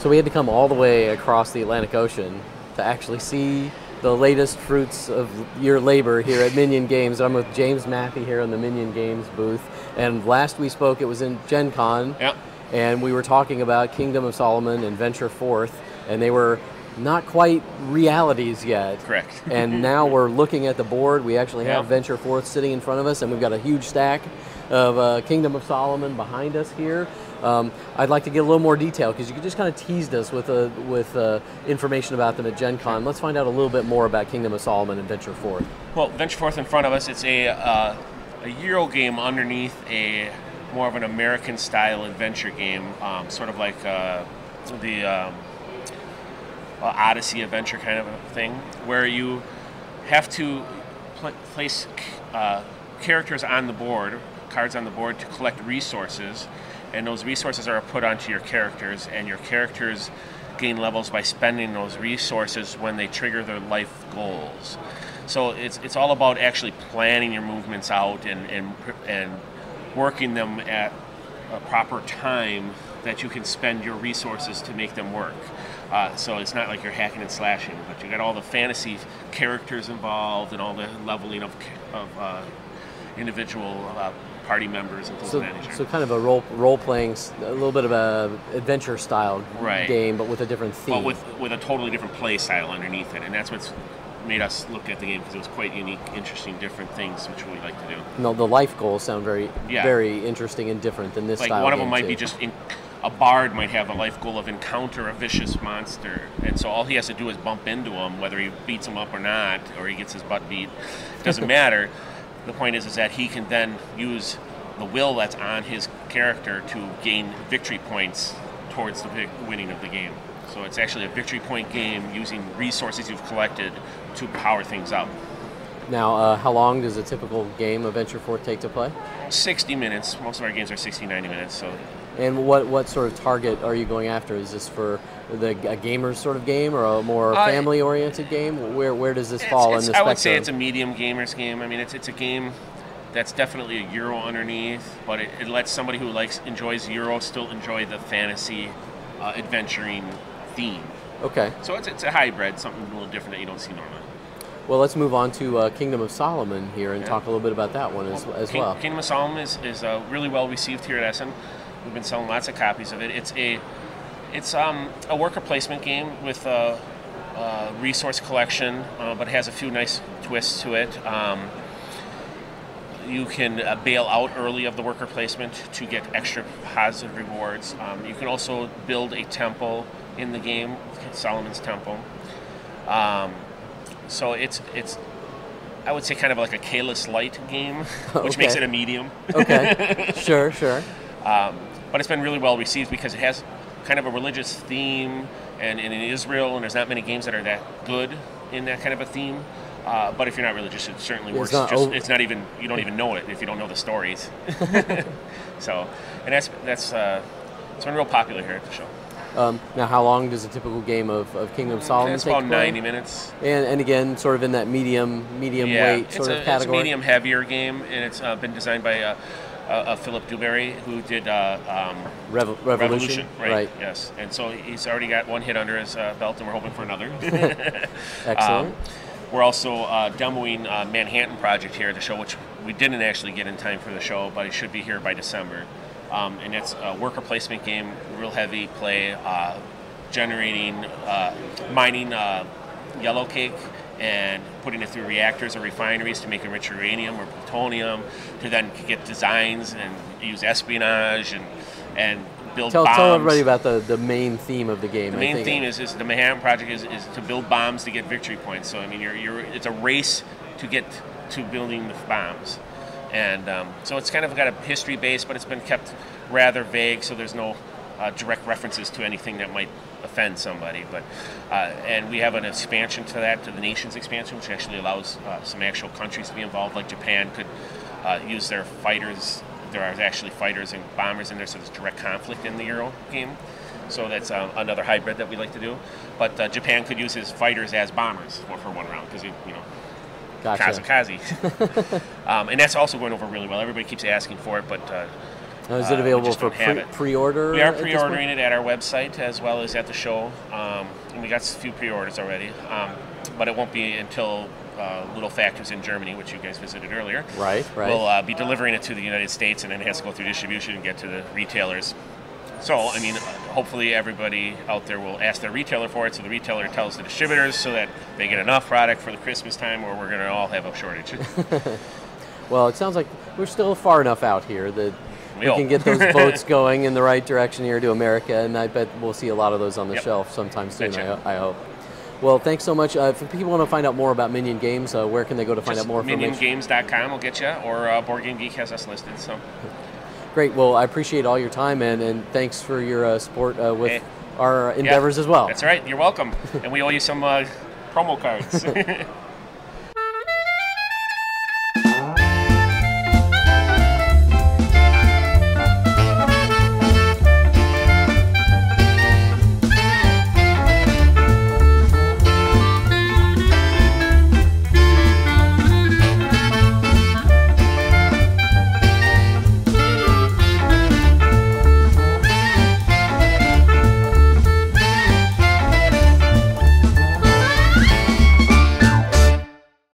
So we had to come all the way across the Atlantic Ocean to actually see the latest fruits of your labor here at Minion Games. I'm with James Mathe here in the Minion Games booth. And last we spoke, it was in Gen Con. Yep. And we were talking about Kingdom of Solomon and Venture Forth. And they were not quite realities yet. Correct. And now we're looking at the board. We actually have Venture Forth sitting in front of us, and we've got a huge stack of Kingdom of Solomon behind us here. I'd like to get a little more detail because you just kind of teased us with information about them at Gen Con. Let's find out a little bit more about Kingdom of Solomon and Venture Forth. Well, Venture Forth in front of us, it's a Euro game underneath a more of an American style adventure game, sort of like the Odyssey adventure kind of a thing, where you have to place characters on the board, cards on the board, to collect resources, and those resources are put onto your characters, and your characters gain levels by spending those resources when they trigger their life goals. So it's all about actually planning your movements out and working them at a proper time that you can spend your resources to make them work. So it's not like you're hacking and slashing, but you got all the fantasy characters involved and all the leveling of individual party members and things of that nature. So kind of a role-playing, a little bit of a adventure style game, but with a different theme. Well, with a totally different play style underneath it, and that's what's made us look at the game, because it was quite unique, interesting, different things, which we like to do. No, the life goals sound very interesting and different than this style. Like one of them might be just a bard might have a life goal of encounter a vicious monster, and so all he has to do is bump into him, whether he beats him up or not, or he gets his butt beat. It doesn't matter. The point is that he can then use the will that's on his character to gain victory points towards the winning of the game. So it's actually a victory point game using resources you've collected to power things up. Now, how long does a typical game of Venture Forth take to play? 60 minutes. Most of our games are 60, 90 minutes. So. And what sort of target are you going after? Is this for a gamer's sort of game, or a more family-oriented game? Where does this fall in the spectrum? I would say it's a medium gamer's game. I mean, it's a game that's definitely a Euro underneath, but it lets somebody who enjoys Euro still enjoy the fantasy adventuring theme. Okay. So it's a hybrid, something a little different that you don't see normally. Well, let's move on to Kingdom of Solomon here and talk a little bit about that one as well. Kingdom of Solomon is really well received here at Essen. We've been selling lots of copies of it. It's a worker placement game with resource collection, but it has a few nice twists to it. You can bail out early of the worker placement to get extra positive rewards. You can also build a temple in the game, Solomon's Temple. So it's I would say kind of like a Kalis Light game, which makes it a medium. Okay, sure. But it's been really well received because it has kind of a religious theme, and in Israel, and there's not many games that are that good in that kind of a theme. But if you're not religious, it certainly works. It's not even, you don't even know it if you don't know the stories. So, and that's it's been real popular here at the show. Now, how long does a typical game of Kingdom of Solomon take? It's about 90 minutes. And again, sort of in that medium weight sort of category? It's a medium heavier game, and it's been designed by Philip Dewberry, who did Revolution. Right, yes. And so he's already got one hit under his belt, and we're hoping for another. Excellent. We're also demoing Manhattan Project here at the show, which we didn't actually get in time for the show, but it should be here by December. And it's a worker placement game, real heavy play, generating, mining yellow cake and putting it through reactors or refineries to make enriched uranium or plutonium, to then get designs and use espionage and build bombs. Tell everybody about the main theme of the game. The main theme is the Manhattan Project is to build bombs to get victory points. So I mean, it's a race to get to building the bombs, and so it's kind of got a history base, but it's been kept rather vague. So there's no direct references to anything that might offend somebody. But and we have an expansion to that, to the Nations expansion, which actually allows some actual countries to be involved. Like Japan could use their fighters. There are actually fighters and bombers in there, so there's direct conflict in the Euro game. So that's another hybrid that we like to do. But Japan could use his fighters as bombers for one round, because Gotcha. Kamikaze. And that's also going over really well. Everybody keeps asking for it, but Is it available for pre-order? We are pre-ordering it at our website as well as at the show. And we got a few pre-orders already. But it won't be until Little Factories in Germany, which you guys visited earlier. Right. We'll be delivering it to the United States, and then it has to go through distribution and get to the retailers. So, I mean, hopefully everybody out there will ask their retailer for it, so the retailer tells the distributors so that they get enough product for the Christmas time, or we're going to all have a shortage. Well, it sounds like we're still far enough out here that we can get those boats going in the right direction here to America, and I bet we'll see a lot of those on the shelf sometime soon, I hope. Well, thanks so much. If people want to find out more about Minion Games, where can they go to find out more information? MinionGames.com will get you, or Board Game Geek has us listed. So. Great. Well, I appreciate all your time, and thanks for your support with our endeavors as well. That's right. You're welcome. And we owe you some promo cards.